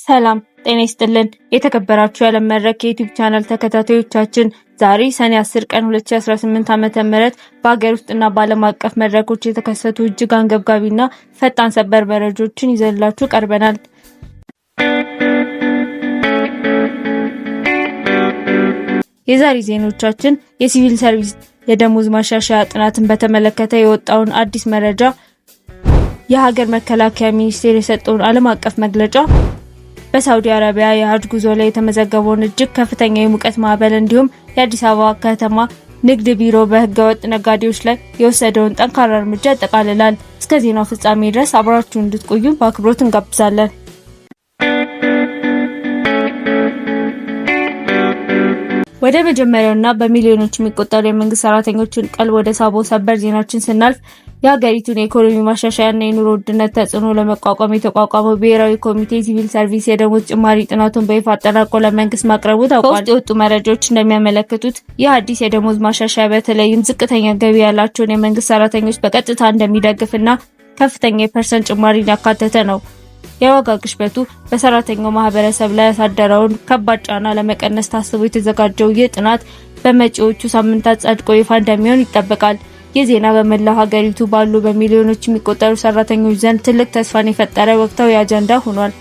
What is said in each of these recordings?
ሰላም ጤና ይስጥልን። የተከበራችሁ የዓለም መድረክ የዩቲዩብ ቻናል ተከታታዮቻችን ዛሬ ሰኔ 10 ቀን 2018 ዓ.ም በአገር ውስጥና በዓለም አቀፍ መድረኮች የተከሰቱ እጅግ አንገብጋቢና ፈጣን ሰበር መረጃዎችን ይዘንላችሁ ቀርበናል። የዛሬ ዜናዎቻችን የሲቪል ሰርቪስ የደሞዝ ማሻሻያ ጥናትን በተመለከተ የወጣውን አዲስ መረጃ፣ የሀገር መከላከያ ሚኒስቴር የሰጠውን ዓለም አቀፍ መግለጫ፣ በሳውዲ አረቢያ የሀጅ ጉዞ ላይ የተመዘገበውን እጅግ ከፍተኛ የሙቀት ማዕበል እንዲሁም የአዲስ አበባ ከተማ ንግድ ቢሮ በህገወጥ ነጋዴዎች ላይ የወሰደውን ጠንካራ እርምጃ ያጠቃልላል። እስከ ዜናው ፍጻሜ ድረስ አብራችሁን እንድትቆዩ በአክብሮት እንጋብዛለን። ወደ መጀመሪያውና በሚሊዮኖች የሚቆጠሩ የመንግስት ሰራተኞችን ቀልብ ወደ ሳበው ሰበር ዜናችን ስናልፍ የሀገሪቱን የኢኮኖሚ ማሻሻያና የኑሮ ውድነት ተጽዕኖ ለመቋቋም የተቋቋመው ብሔራዊ ኮሚቴ ሲቪል ሰርቪስ የደሞዝ ጭማሪ ጥናቱን በይፋ አጠናቆ ለመንግስት ማቅረቡ ታውቋል። ከውስጥ የወጡ መረጃዎች እንደሚያመለክቱት ይህ አዲስ የደሞዝ ማሻሻያ በተለይም ዝቅተኛ ገቢ ያላቸውን የመንግስት ሰራተኞች በቀጥታ እንደሚደግፍና ከፍተኛ የፐርሰንት ጭማሪን ያካተተ ነው። የዋጋ ግሽበቱ በሰራተኛው ማህበረሰብ ላይ ያሳደረውን ከባድ ጫና ለመቀነስ ታስቦ የተዘጋጀው ይህ ጥናት በመጪዎቹ ሳምንታት ጸድቆ ይፋ እንደሚሆን ይጠበቃል። ይህ ዜና በመላው ሀገሪቱ ባሉ በሚሊዮኖች የሚቆጠሩ ሰራተኞች ዘንድ ትልቅ ተስፋን የፈጠረ ወቅታዊ አጀንዳ ሆኗል።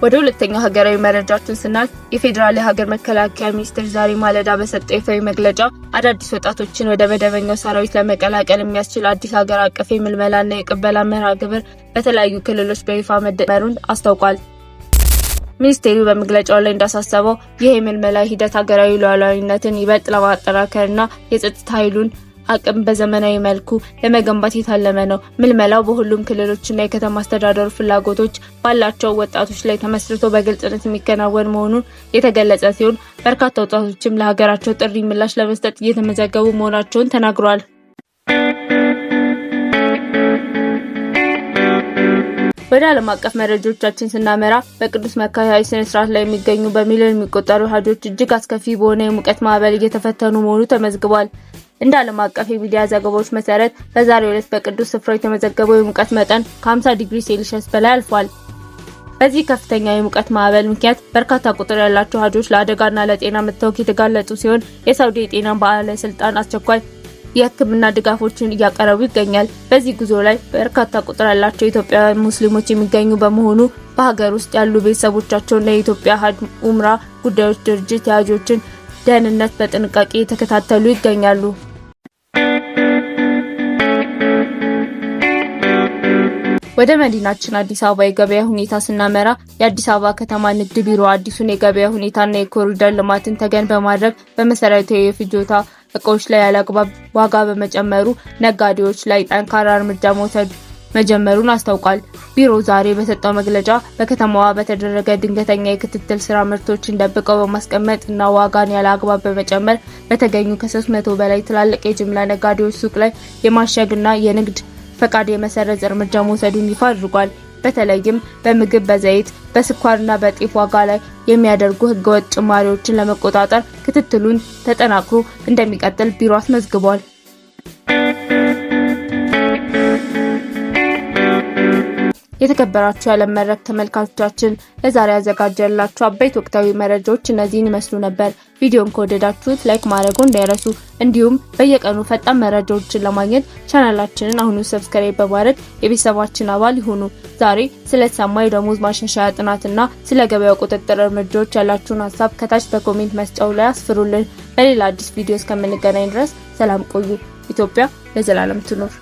ወደ ሁለተኛው ሀገራዊ መረጃችን ስናልፍ የፌዴራል የሀገር መከላከያ ሚኒስቴር ዛሬ ማለዳ በሰጠው ይፋዊ መግለጫ አዳዲስ ወጣቶችን ወደ መደበኛው ሰራዊት ለመቀላቀል የሚያስችል አዲስ ሀገር አቀፍ የምልመላና የቅበላ መርሃ ግብር በተለያዩ ክልሎች በይፋ መጀመሩን አስታውቋል። ሚኒስቴሩ በመግለጫው ላይ እንዳሳሰበው ይህ የምልመላ ሂደት ሀገራዊ ሉዓላዊነትን ይበልጥ ለማጠናከርና የጸጥታ ኃይሉን አቅም በዘመናዊ መልኩ ለመገንባት የታለመ ነው። ምልመላው በሁሉም ክልሎችና የከተማ አስተዳደሩ ፍላጎቶች ባላቸው ወጣቶች ላይ ተመስርቶ በግልጽነት የሚከናወን መሆኑን የተገለጸ ሲሆን በርካታ ወጣቶችም ለሀገራቸው ጥሪ ምላሽ ለመስጠት እየተመዘገቡ መሆናቸውን ተናግረዋል። ወደ ዓለም አቀፍ መረጃዎቻችን ስናመራ በቅዱስ መካ የሀጅ ስነ ስርዓት ላይ የሚገኙ በሚሊዮን የሚቆጠሩ ሀጆች እጅግ አስከፊ በሆነ የሙቀት ማዕበል እየተፈተኑ መሆኑ ተመዝግቧል። እንደ ዓለም አቀፍ የሚዲያ ዘገባዎች መሰረት በዛሬው ዕለት በቅዱስ ስፍራው የተመዘገበው የሙቀት መጠን ከ50 ዲግሪ ሴልሺየስ በላይ አልፏል። በዚህ ከፍተኛ የሙቀት ማዕበል ምክንያት በርካታ ቁጥር ያላቸው ሀጆች ለአደጋና ለጤና መታወክ የተጋለጡ ሲሆን የሳውዲ የጤና ባለስልጣን አስቸኳይ የሕክምና ድጋፎችን እያቀረቡ ይገኛል። በዚህ ጉዞ ላይ በርካታ ቁጥር ያላቸው ኢትዮጵያውያን ሙስሊሞች የሚገኙ በመሆኑ በሀገር ውስጥ ያሉ ቤተሰቦቻቸውን ለኢትዮጵያ ሀጅ ኡምራ ጉዳዮች ድርጅት የሀጆችን ደህንነት በጥንቃቄ የተከታተሉ ይገኛሉ። ወደ መዲናችን አዲስ አበባ የገበያ ሁኔታ ስናመራ የአዲስ አበባ ከተማ ንግድ ቢሮ አዲሱን የገበያ ሁኔታና የኮሪደር ልማትን ተገን በማድረግ በመሰረታዊ የፍጆታ እቃዎች ላይ ያለአግባብ ዋጋ በመጨመሩ ነጋዴዎች ላይ ጠንካራ እርምጃ መውሰድ መጀመሩን አስታውቋል። ቢሮው ዛሬ በሰጠው መግለጫ በከተማዋ በተደረገ ድንገተኛ የክትትል ስራ ምርቶችን ደብቀው በማስቀመጥ እና ዋጋን ያለአግባብ በመጨመር በተገኙ ከ300 በላይ ትላልቅ የጅምላ ነጋዴዎች ሱቅ ላይ የማሸግና የንግድ ፈቃድ የመሰረዝ እርምጃ መውሰዱን ይፋ አድርጓል። በተለይም በምግብ፣ በዘይት፣ በስኳርና በጤፍ ዋጋ ላይ የሚያደርጉ ህገወጥ ጭማሪዎችን ለመቆጣጠር ክትትሉን ተጠናክሮ እንደሚቀጥል ቢሮ አስመዝግቧል። የተከበራችሁ የዓለም መድረክ ተመልካቾቻችን ለዛሬ ያዘጋጀላችሁ አበይት ወቅታዊ መረጃዎች እነዚህን ይመስሉ ነበር። ቪዲዮን ከወደዳችሁት ላይክ ማድረጉን እንዳይረሱ። እንዲሁም በየቀኑ ፈጣን መረጃዎችን ለማግኘት ቻናላችንን አሁኑ ሰብስክራይብ በማድረግ የቤተሰባችን አባል ይሁኑ። ዛሬ ስለተሰማ የደሞዝ ማሻሻያ ጥናትና ስለ ገበያው ቁጥጥር እርምጃዎች ያላችሁን ሀሳብ ከታች በኮሜንት መስጫው ላይ አስፍሩልን። በሌላ አዲስ ቪዲዮ እስከምንገናኝ ድረስ ሰላም ቆዩ። ኢትዮጵያ ለዘላለም ትኖር።